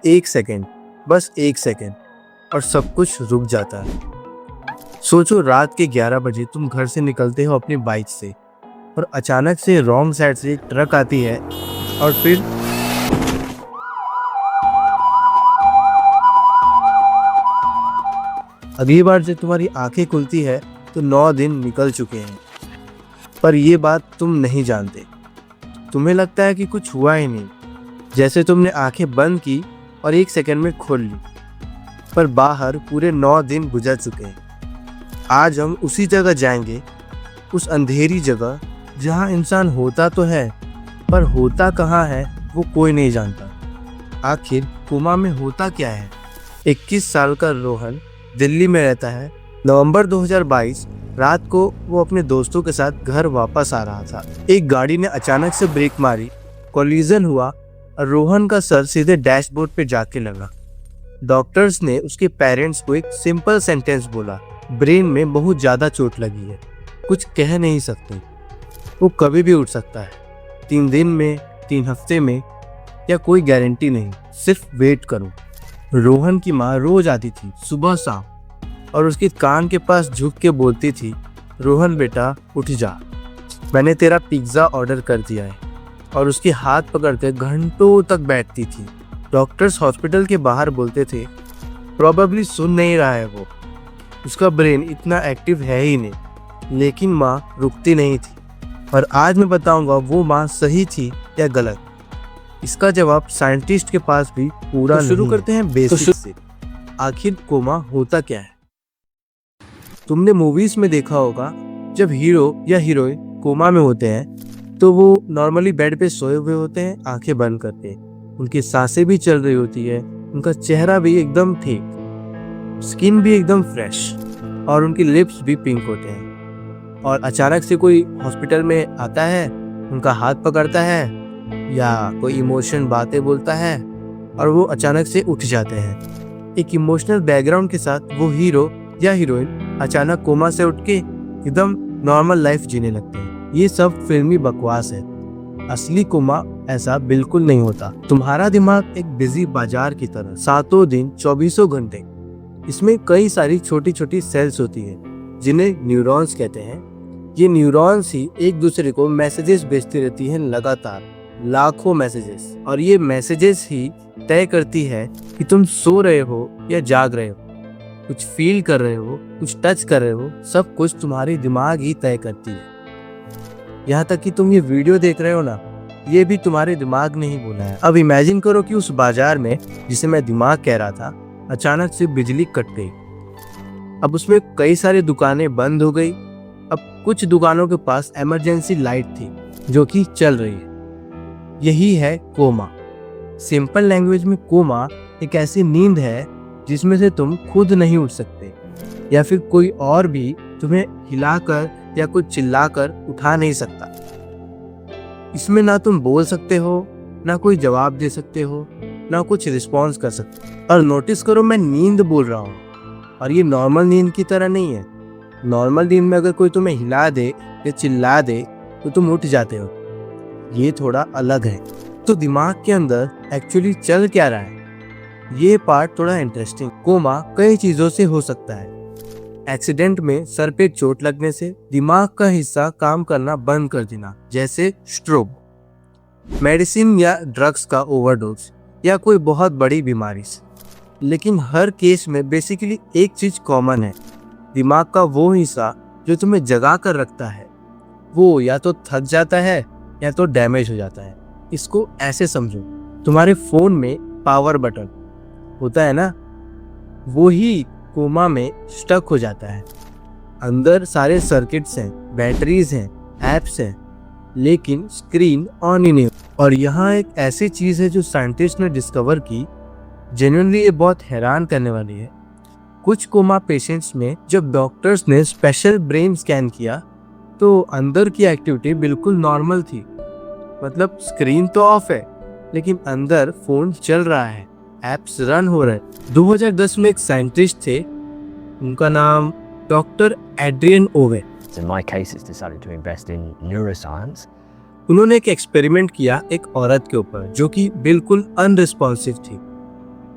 एक सेकंड, बस एक सेकंड, और सब कुछ रुक जाता है। सोचो रात के 11 बजे तुम घर से निकलते हो अपनी बाइक से, और अचानक से रॉन्ग साइड से एक ट्रक आती है, और फिर अगली बार जब तुम्हारी आंखें खुलती है तो 9 दिन निकल चुके हैं। पर ये बात तुम नहीं जानते। तुम्हें लगता है कि कुछ हुआ ही नहीं, जैसे तुमने आंखें बंद की और एक सेकंड में खोल ली, पर बाहर पूरे 9 दिन गुजर चुके हैं। आज हम उसी जगह जाएंगे, उस अंधेरी जगह जहां इंसान होता तो है पर होता कहाँ है वो कोई नहीं जानता। आखिर कोमा में होता क्या है? 21 साल का रोहन दिल्ली में रहता है। नवंबर 2022 रात को वो अपने दोस्तों के साथ घर वापस आ रहा था। एक गाड़ी ने अचानक से ब्रेक मारी, कोलिजन हुआ और रोहन का सर सीधे डैशबोर्ड पे जाके लगा। डॉक्टर्स ने उसके पेरेंट्स को एक सिंपल सेंटेंस बोला, ब्रेन में बहुत ज़्यादा चोट लगी है, कुछ कह नहीं सकते, वो कभी भी उठ सकता है, 3 दिन में, 3 हफ्ते में, या कोई गारंटी नहीं, सिर्फ वेट करो। रोहन की माँ रोज आती थी सुबह शाम और उसके कान के पास झुक के बोलती थी, रोहन बेटा उठ जा, मैंने तेरा पिज्ज़ा ऑर्डर कर दिया है, और उसके हाथ पकड़कर घंटों तक बैठती थी। डॉक्टर्स हॉस्पिटल के बाहर बोलते थे, प्रॉबेबली सुन नहीं रहा है वो, उसका ब्रेन इतना एक्टिव है ही नहीं। लेकिन माँ रुकती नहीं थी, और आज मैं बताऊंगा वो माँ सही थी या गलत। इसका जवाब साइंटिस्ट के पास भी पूरा नहीं। शुरू करते हैं बेसिक से। आखिर कोमा होता क्या है? तुमने मूवीज में देखा होगा, जब हीरो या हीरोइन कोमा में होते हैं तो वो नॉर्मली बेड पे सोए हुए होते हैं, आंखें बंद करके। उनकी सांसें भी चल रही होती है, उनका चेहरा भी एकदम ठीक, स्किन भी एकदम फ्रेश, और उनकी लिप्स भी पिंक होते हैं। और अचानक से कोई हॉस्पिटल में आता है, उनका हाथ पकड़ता है या कोई इमोशन बातें बोलता है, और वो अचानक से उठ जाते हैं। एक इमोशनल बैकग्राउंड के साथ वो हीरो या हीरोइन अचानक कोमा से उठ के एकदम नॉर्मल लाइफ जीने लगते हैं। ये सब फिल्मी बकवास है, असली कोमा ऐसा बिल्कुल नहीं होता। तुम्हारा दिमाग एक बिजी बाजार की तरह, सातों दिन 24 घंटे। इसमें कई सारी छोटी छोटी सेल्स होती है जिन्हें न्यूरॉन्स कहते हैं। ये न्यूरॉन्स ही एक दूसरे को मैसेजेस भेजती रहती हैं, लगातार लाखों मैसेजेस, और ये मैसेजेस ही तय करती है कि तुम सो रहे हो या जाग रहे हो, कुछ फील कर रहे हो, कुछ टच कर रहे हो, सब कुछ तुम्हारी दिमाग ही तय करती है। यहाँ तक कि तुम ये वीडियो देख रहे हो ना, ये भी तुम्हारे दिमाग ने ही बोला है। अब इमेजिन करो कि उस बाजार में, जिसे मैं दिमाग कह रहा था, अचानक से बिजली कट गई। अब उसमें कई सारी दुकानें बंद हो गई। अब कुछ दुकानों के पास इमरजेंसी लाइट थी जो कि चल रही है। यही है कोमा। सिंपल लैंग्वेज में कोमा एक ऐसी नींद है जिसमें से तुम खुद नहीं उठ सकते, या फिर कोई और भी तुम्हें हिलाकर या कुछ चिल्लाकर उठा नहीं सकता। इसमें ना तुम बोल सकते हो, ना कोई जवाब दे सकते हो, ना कुछ रिस्पॉन्स कर सकते हो। और नोटिस करो, मैं नींद बोल रहा हूँ, और ये नॉर्मल नींद की तरह नहीं है। नॉर्मल नींद में अगर कोई तुम्हें हिला दे या चिल्ला दे तो तुम उठ जाते हो, ये थोड़ा अलग है। तो दिमाग के अंदर एक्चुअली चल क्या रहा है, ये पार्ट थोड़ा इंटरेस्टिंग। कोमा कई चीजों से हो सकता है। एक्सीडेंट में सर पे चोट लगने से दिमाग का हिस्सा काम करना बंद कर देना, जैसे स्ट्रोक, मेडिसिन या ड्रग्स का ओवरडोज, या कोई बहुत बड़ी बीमारी से। लेकिन हर केस में बेसिकली एक चीज कॉमन है, दिमाग का वो हिस्सा जो तुम्हें जगा कर रखता है, वो या तो थक जाता है या तो डैमेज हो जाता है। इसको ऐसे समझो, तुम्हारे फोन में पावर बटन होता है ना, वो ही कोमा में स्टक हो जाता है। अंदर सारे सर्किट्स हैं, बैटरीज हैं, एप्स हैं, लेकिन स्क्रीन ऑन ही नहीं। और यहाँ एक ऐसी चीज है जो साइंटिस्ट ने डिस्कवर की, जेन्युइनली ये बहुत हैरान करने वाली है। कुछ कोमा पेशेंट्स में जब डॉक्टर्स ने स्पेशल ब्रेन स्कैन किया तो अंदर की एक्टिविटी बिल्कुल नॉर्मल थी। मतलब स्क्रीन तो ऑफ है, लेकिन अंदर फोन चल रहा है, एप्स रन हो रहे हैं। 2010 में एक साइंटिस्ट थे, उनका नाम doctor Adrian Owen. In my case, it's decided to invest in neuroscience. उन्होंने एक एक्सपेरिमेंट किया एक औरत के ऊपर जो कि बिल्कुल अनरिस्पॉन्सिव थी।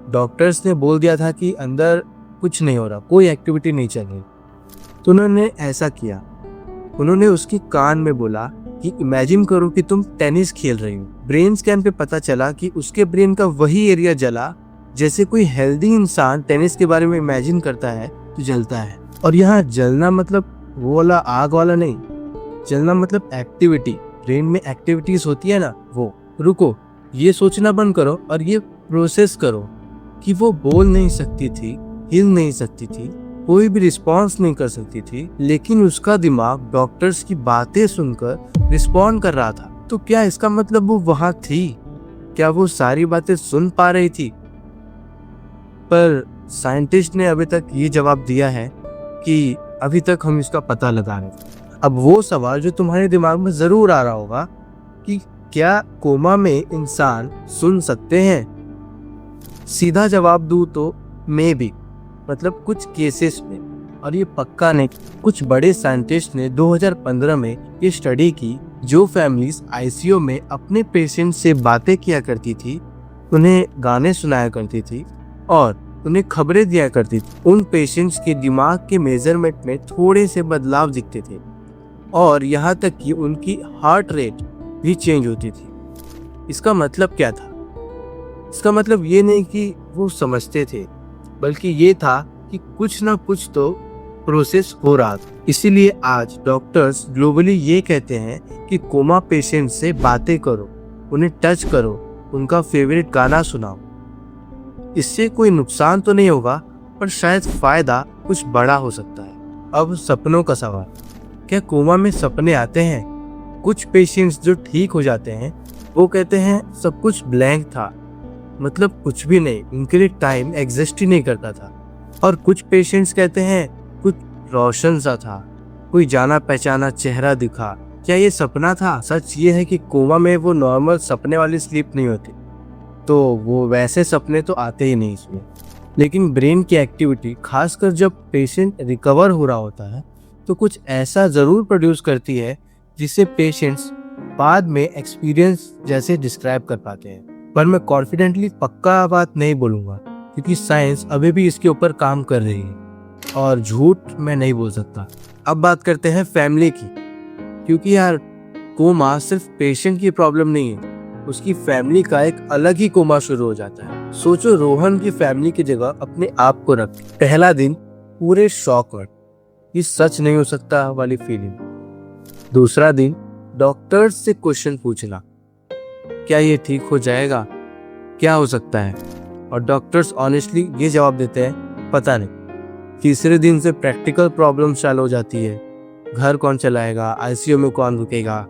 डॉक्टर्स ने बोल दिया था कि अंदर कुछ नहीं हो रहा, कोई एक्टिविटी नहीं चल रही। तो उन्होंने ऐसा किया, उन्होंने उसके कान में बोला कि इमेजिन करो कि तुम टेनिस खेल रही हो। ब्रेन स्कैन पे पता चला कि उसके ब्रेन का वही एरिया जला जैसे कोई हेल्दी इंसान टेनिस के बारे में इमेजिन करता है तो जलता है। और यहाँ जलना मतलब वो वाला आग वाला नहीं, जलना मतलब एक्टिविटी, ब्रेन में एक्टिविटीज होती है ना वो। रुको, ये सोचना बंद करो और ये प्रोसेस करो कि वो बोल नहीं सकती थी, हिल नहीं सकती थी, कोई भी रिस्पॉन्स नहीं कर सकती थी, लेकिन उसका दिमाग डॉक्टर्स की बातें सुनकर रिस्पॉन्ड कर रहा था। तो क्या इसका मतलब वो वहां थी? क्या वो सारी बातें सुन पा रही थी? पर साइंटिस्ट ने अभी तक ये जवाब दिया है कि अभी तक हम इसका पता लगा रहे हैं। अब वो सवाल जो तुम्हारे दिमाग में जरूर आ रहा होगा कि क्या कोमा में इंसान सुन सकते हैं? सीधा जवाब दूं तो मे बी, मतलब कुछ केसेस में, और ये पक्का नहीं। कुछ बड़े साइंटिस्ट ने 2015 में ये स्टडी की, जो फैमिलीज आईसीयू में अपने पेशेंट से बातें किया करती थी, उन्हें गाने सुनाया करती थी और उन्हें खबरें दिया करती थी, उन पेशेंट्स के दिमाग के मेजरमेंट में थोड़े से बदलाव दिखते थे और यहाँ तक कि उनकी हार्ट रेट भी चेंज होती थी। इसका मतलब क्या था? इसका मतलब ये नहीं कि वो समझते थे, बल्कि ये था कि कुछ ना कुछ तो प्रोसेस हो रहा था। इसीलिए आज डॉक्टर्स ग्लोबली ये कहते हैं कि कोमा पेशेंट से बातें करो, उन्हें टच करो, उनका फेवरेट गाना सुनाओ। इससे कोई नुकसान तो नहीं होगा, पर शायद फायदा कुछ बड़ा हो सकता है। अब सपनों का सवाल, क्या कोमा में सपने आते हैं? कुछ पेशेंट्स जो ठीक हो जाते हैं वो कहते हैं सब कुछ ब्लैंक था, मतलब कुछ भी नहीं, उनके लिए टाइम एग्जिस्ट ही नहीं करता था। और कुछ पेशेंट्स कहते हैं कुछ रोशन सा था, कोई जाना पहचाना चेहरा दिखा। क्या ये सपना था? सच ये है कि कोमा में वो नॉर्मल सपने वाली स्लीप नहीं होती, तो वो वैसे सपने तो आते ही नहीं इसमें। लेकिन ब्रेन की एक्टिविटी, खासकर जब पेशेंट रिकवर हो रहा होता है, तो कुछ ऐसा ज़रूर प्रोड्यूस करती है जिसे पेशेंट्स बाद में एक्सपीरियंस जैसे डिस्क्राइब कर पाते हैं। पर मैं कॉन्फिडेंटली पक्का बात नहीं बोलूँगा, क्योंकि साइंस अभी भी इसके ऊपर काम कर रही है और झूठ मैं नहीं बोल सकता। अब बात करते हैं फैमिली की, क्योंकि यार कोमा सिर्फ पेशेंट की प्रॉब्लम नहीं है, उसकी फैमिली का एक अलग ही कोमा शुरू हो जाता है। सोचो, रोहन की फैमिली की जगह अपने आप को रख। पहला दिन पूरे शॉक में, ये सच नहीं हो सकता वाली फीलिंग। दूसरा दिन डॉक्टर्स से क्वेश्चन पूछना, क्या ये ठीक हो जाएगा, क्या हो सकता है, और डॉक्टर्स ऑनेस्टली ये जवाब देते हैं पता नहीं। तीसरे दिन से प्रैक्टिकल प्रॉब्लम चालू हो जाती है, घर कौन चलाएगा, आईसीयू में कौन रुकेगा,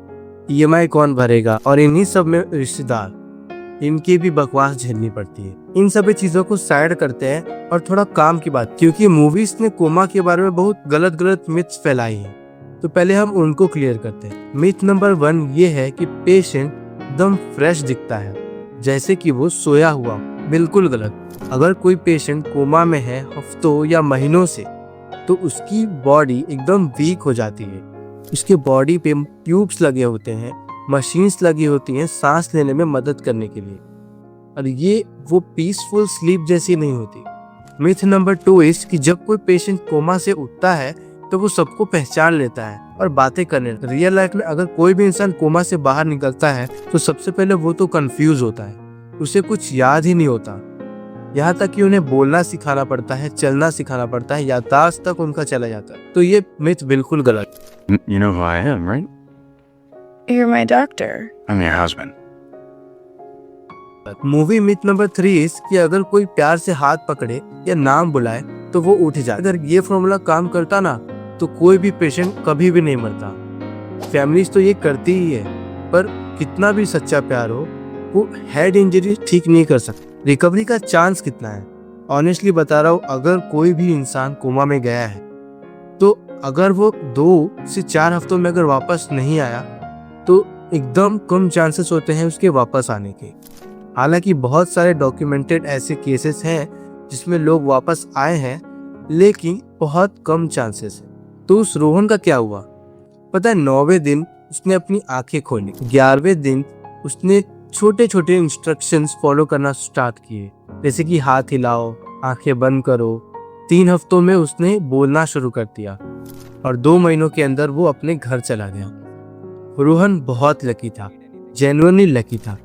ईएमआई कौन भरेगा, और इन्हीं सब में रिश्तेदार, इनकी भी बकवास झेलनी पड़ती है। इन सभी चीजों को साइड करते हैं और थोड़ा काम की बात, क्योंकि मूवीज ने कोमा के बारे में बहुत गलत गलत मिथ्स फैलाई हैं, तो पहले हम उनको क्लियर करते हैं। मिथ नंबर 1 ये है कि पेशेंट एकदम फ्रेश दिखता है, जैसे कि वो सोया हुआ। बिल्कुल गलत। अगर कोई पेशेंट कोमा में है हफ्तों या महीनों से, तो उसकी बॉडी एकदम वीक हो जाती है। उसके बॉडी पे ट्यूब्स लगे होते हैं, मशीन्स लगी होती हैं सांस लेने में मदद करने के लिए, और ये वो पीसफुल स्लीप जैसी नहीं होती। मिथ नंबर 2 इस कि जब कोई पेशेंट कोमा से उठता है तो वो सबको पहचान लेता है और बातें करने लगता है। रियल लाइफ में अगर कोई भी इंसान कोमा से बाहर निकलता है तो सबसे पहले वो तो कंफ्यूज होता है, उसे कुछ याद ही नहीं होता, यहाँ तक कि उन्हें बोलना सिखाना पड़ता है, चलना सिखाना पड़ता है, याददाश्त तक उनका चला जाता है। तो ये मिथ बिल्कुल गलत। You know who I am, right? You're my doctor. I'm your husband. Movie myth number 3 कि अगर कोई प्यार से हाथ पकड़े या नाम बुलाए तो वो उठ जाए। अगर ये फॉर्मूला काम करता ना तो कोई भी पेशेंट कभी भी नहीं मरता। फैमिलीज तो ये करती ही है, पर कितना भी सच्चा प्यार हो, वो हेड इंजरी ठीक नहीं कर सकता। रिकवरी का चांस कितना है? ऑनेस्टली बता रहा हूँ, अगर कोई भी इंसान कोमा में गया है तो अगर वो 2 से 4 हफ्तों में अगर वापस नहीं आया तो एकदम कम चांसेस होते हैं उसके वापस आने के। हालांकि बहुत सारे डॉक्यूमेंटेड ऐसे केसेस हैं जिसमें लोग वापस आए हैं, लेकिन बहुत कम चांसेस है। तो उस रोहन का क्या हुआ पता है? 9वें दिन उसने अपनी आंखें खोली, 11वें दिन उसने छोटे छोटे इंस्ट्रक्शंस फॉलो करना स्टार्ट किए, जैसे कि हाथ हिलाओ, आंखें बंद करो। 3 हफ्तों में उसने बोलना शुरू कर दिया और 2 महीनों के अंदर वो अपने घर चला गया। रोहन बहुत लकी था, जेन्युइनली लकी था,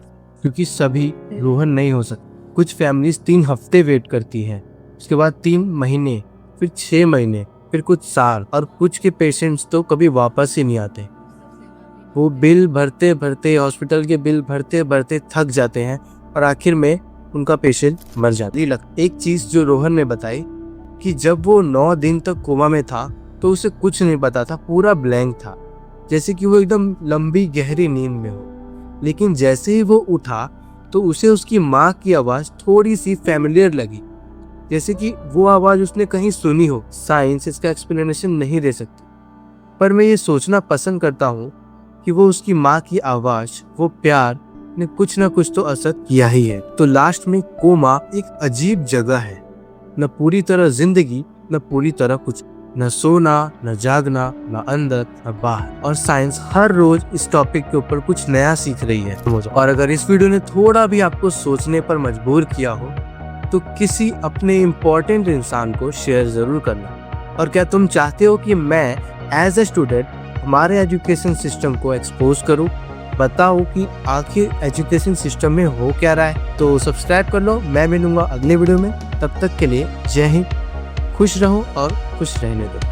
क्योंकि सभी रोहन नहीं हो सकते। कुछ फैमिलीज 3 हफ्ते वेट करती हैं, उसके बाद 3 महीने, फिर 6 महीने, फिर कुछ साल, और कुछ के पेशेंट्स तो कभी वापस ही नहीं आते। वो बिल भरते भरते, हॉस्पिटल के बिल भरते भरते थक जाते हैं और आखिर में उनका पेशेंट मर जाता है। एक चीज़ जो रोहन ने बताई कि जब वो 9 दिन तक कोमा में था तो उसे कुछ नहीं पता था, पूरा ब्लैंक था, जैसे कि वो एकदम लंबी गहरी नींद में हो। लेकिन जैसे ही वो उठा तो उसे उसकी माँ की आवाज़ थोड़ी सी फैमिलियर लगी, जैसे कि वो आवाज़ उसने कहीं सुनी हो। साइंस इसका एक्सप्लेनेशन नहीं दे सकती, पर मैं ये सोचना पसंद करता हूँ कि वो उसकी माँ की आवाज़, वो प्यार ने कुछ ना कुछ तो असर किया ही है। तो लास्ट में कोमा एक अजीब जगह है, न पूरी तरह जिंदगी, न पूरी तरह कुछ, न सोना, न जागना, न अंदर, न बाहर। और साइंस हर रोज इस टॉपिक के ऊपर कुछ नया सीख रही है। और अगर इस वीडियो ने थोड़ा भी आपको सोचने पर मजबूर किया हो तो किसी अपने इम्पोर्टेंट इंसान को शेयर जरूर करना। और क्या तुम चाहते हो कि मैं एज ए स्टूडेंट हमारे एजुकेशन सिस्टम को एक्सपोज करूं, बताओ कि आखिर एजुकेशन सिस्टम में हो क्या रहा है? तो सब्सक्राइब कर लो। मैं मिलूंगा अगले वीडियो में, तब तक के लिए जय हिंद, खुश रहो और खुश रहने दो।